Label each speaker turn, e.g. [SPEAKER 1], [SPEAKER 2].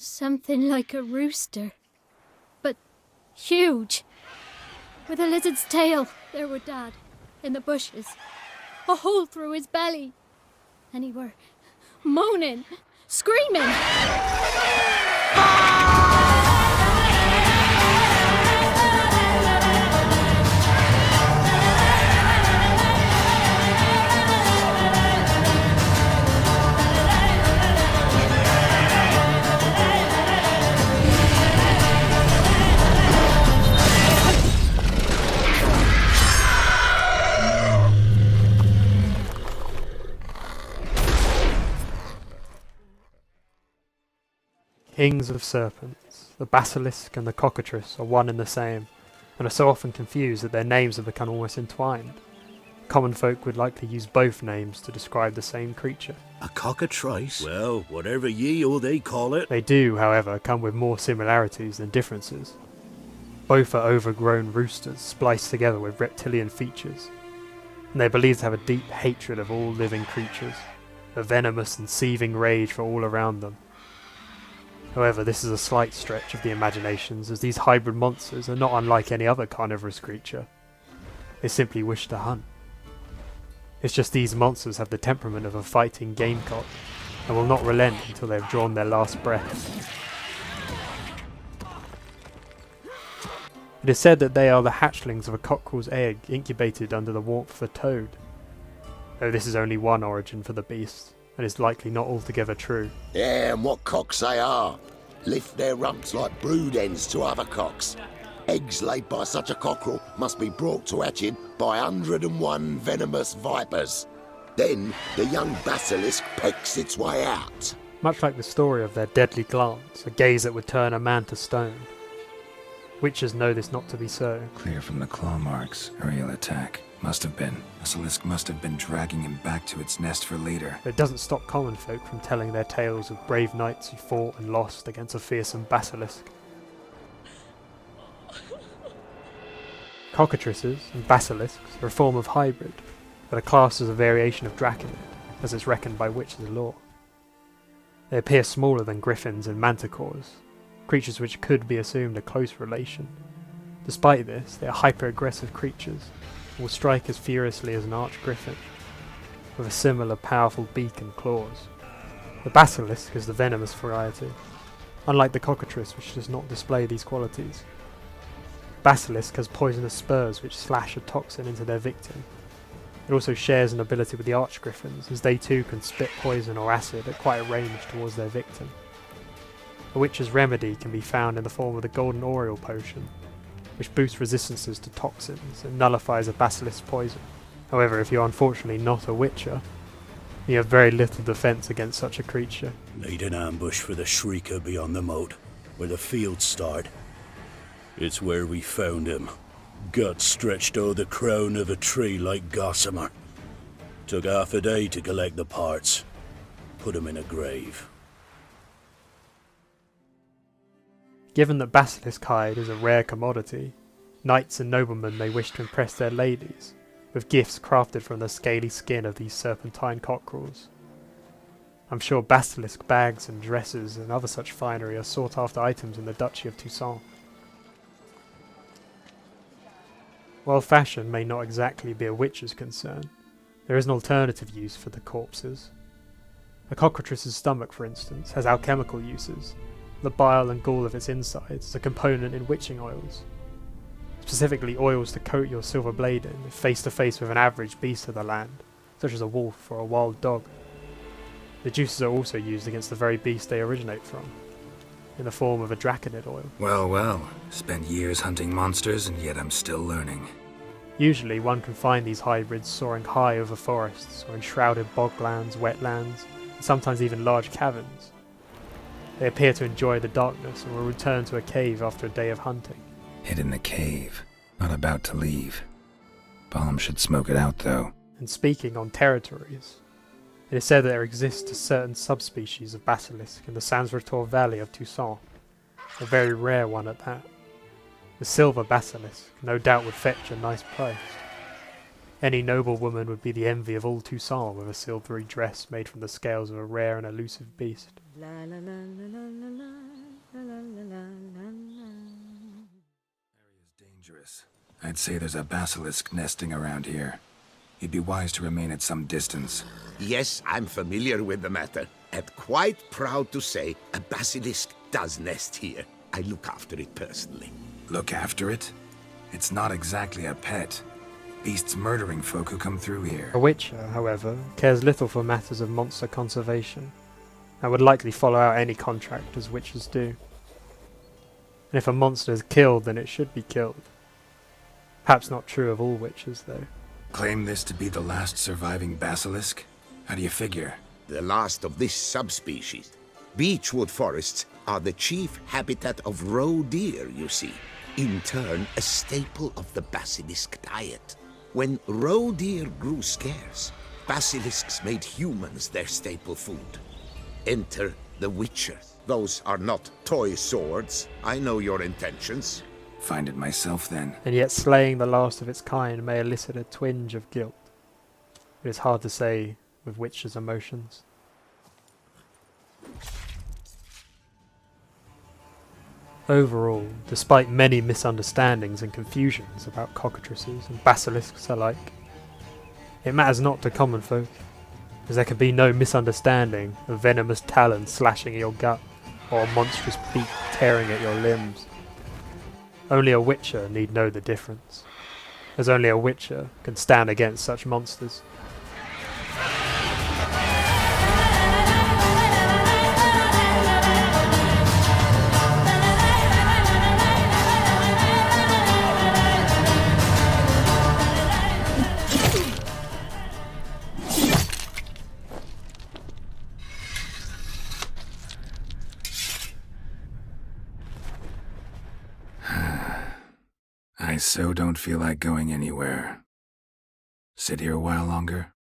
[SPEAKER 1] Something like a rooster, but huge. With a lizard's tail. There were Dad, in the bushes. A hole through his belly. And he were moaning, screaming.
[SPEAKER 2] Kings of serpents, the basilisk and the cockatrice are one and the same, and are so often confused that their names have become almost entwined. Common folk would likely use both names to describe the same creature.
[SPEAKER 3] A cockatrice? Well, whatever ye or they call it.
[SPEAKER 2] They do, however, come with more similarities than differences. Both are overgrown roosters spliced together with reptilian features, and they are believed to have a deep hatred of all living creatures, a venomous and seething rage for all around them. However, this is a slight stretch of the imaginations, as these hybrid monsters are not unlike any other carnivorous creature. They simply wish to hunt. It's just these monsters have the temperament of a fighting gamecock, and will not relent until they have drawn their last breath. It is said that they are the hatchlings of a cockerel's egg incubated under the warmth of a toad, though this is only one origin for the beast, and is likely not altogether true.
[SPEAKER 4] Yeah, and what cocks they are. Lift their rumps like brood hens to other cocks. Eggs laid by such a cockerel must be brought to hatching by 101 venomous vipers. Then the young basilisk pecks its way out.
[SPEAKER 2] Much like the story of their deadly glance, a gaze that would turn a man to stone. Witches know this not to be so.
[SPEAKER 5] Clear from the claw marks. Aerial attack. Must have been. Basilisk must have been dragging him back to its nest for later.
[SPEAKER 2] But it doesn't stop common folk from telling their tales of brave knights who fought and lost against a fearsome basilisk. Cockatrices and basilisks are a form of hybrid, but are classed as a variation of draconid, as is reckoned by witches' lore. They appear smaller than griffins and manticores, creatures which could be assumed a close relation. Despite this, they are hyper-aggressive creatures, and will strike as furiously as an arch-griffin, with a similar powerful beak and claws. The basilisk is the venomous variety, unlike the cockatrice, which does not display these qualities. Basilisk has poisonous spurs which slash a toxin into their victim. It also shares an ability with the arch-griffins, as they too can spit poison or acid at quite a range towards their victim. A witch's remedy can be found in the form of the Golden Oriole potion, which boosts resistances to toxins and nullifies a basilisk's poison. However, if you're unfortunately not a witcher, you have very little defence against such a creature.
[SPEAKER 3] Laid an ambush for the Shrieker beyond the moat, where the fields start. It's where we found him. Gut stretched o'er the crown of a tree like gossamer. Took half a day to collect the parts. Put him in a grave.
[SPEAKER 2] Given that basilisk hide is a rare commodity, knights and noblemen may wish to impress their ladies with gifts crafted from the scaly skin of these serpentine cockerels. I'm sure basilisk bags and dresses and other such finery are sought after items in the Duchy of Toussaint. While fashion may not exactly be a witch's concern, there is an alternative use for the corpses. A cockatrice's stomach, for instance, has alchemical uses. The bile and gall of its insides is a component in witching oils. Specifically oils to coat your silver blade in if face to face with an average beast of the land, such as a wolf or a wild dog. The juices are also used against the very beast they originate from, in the form of a draconid oil.
[SPEAKER 5] Well, well. Spent years hunting monsters and yet I'm still learning.
[SPEAKER 2] Usually one can find these hybrids soaring high over forests or in shrouded boglands, wetlands, and sometimes even large caverns. They appear to enjoy the darkness and will return to a cave after a day of hunting.
[SPEAKER 5] Hid in the cave. Not about to leave. Baum should smoke it out, though.
[SPEAKER 2] And speaking on territories, it is said that there exists a certain subspecies of basilisk in the Sansretor Valley of Toussaint, a very rare one at that. The silver basilisk no doubt would fetch a nice price. Any noble woman would be the envy of all Toussaint with a silvery dress made from the scales of a rare and elusive beast.
[SPEAKER 1] La la la la la la la.
[SPEAKER 5] I'd say there's a basilisk nesting around here. You'd be wise to remain at some distance.
[SPEAKER 6] Yes, I'm familiar with the matter, and quite proud to say a basilisk does nest here. I look after it personally.
[SPEAKER 5] Look after it? It's not exactly a pet. Beasts murdering folk who come through here.
[SPEAKER 2] A witcher, however, cares little for matters of monster conservation, and would likely follow out any contract as witchers do. And if a monster is killed, then it should be killed. Perhaps not true of all witchers, though.
[SPEAKER 5] Claim this to be the last surviving basilisk? How do you figure?
[SPEAKER 6] The last of this subspecies. Beechwood forests are the chief habitat of roe deer, you see. In turn, a staple of the basilisk diet. When roe deer grew scarce, basilisks made humans their staple food. Enter the witchers. Those are not toy swords. I know your intentions.
[SPEAKER 5] Find it myself then.
[SPEAKER 2] And yet slaying the last of its kind may elicit a twinge of guilt. It is hard to say with witchers' emotions. Overall, despite many misunderstandings and confusions about cockatrices and basilisks alike, it matters not to common folk, as there can be no misunderstanding of venomous talons slashing at your gut or a monstrous beak tearing at your limbs. Only a witcher need know the difference, as only a witcher can stand against such monsters.
[SPEAKER 5] I so don't feel like going anywhere. Sit here a while longer?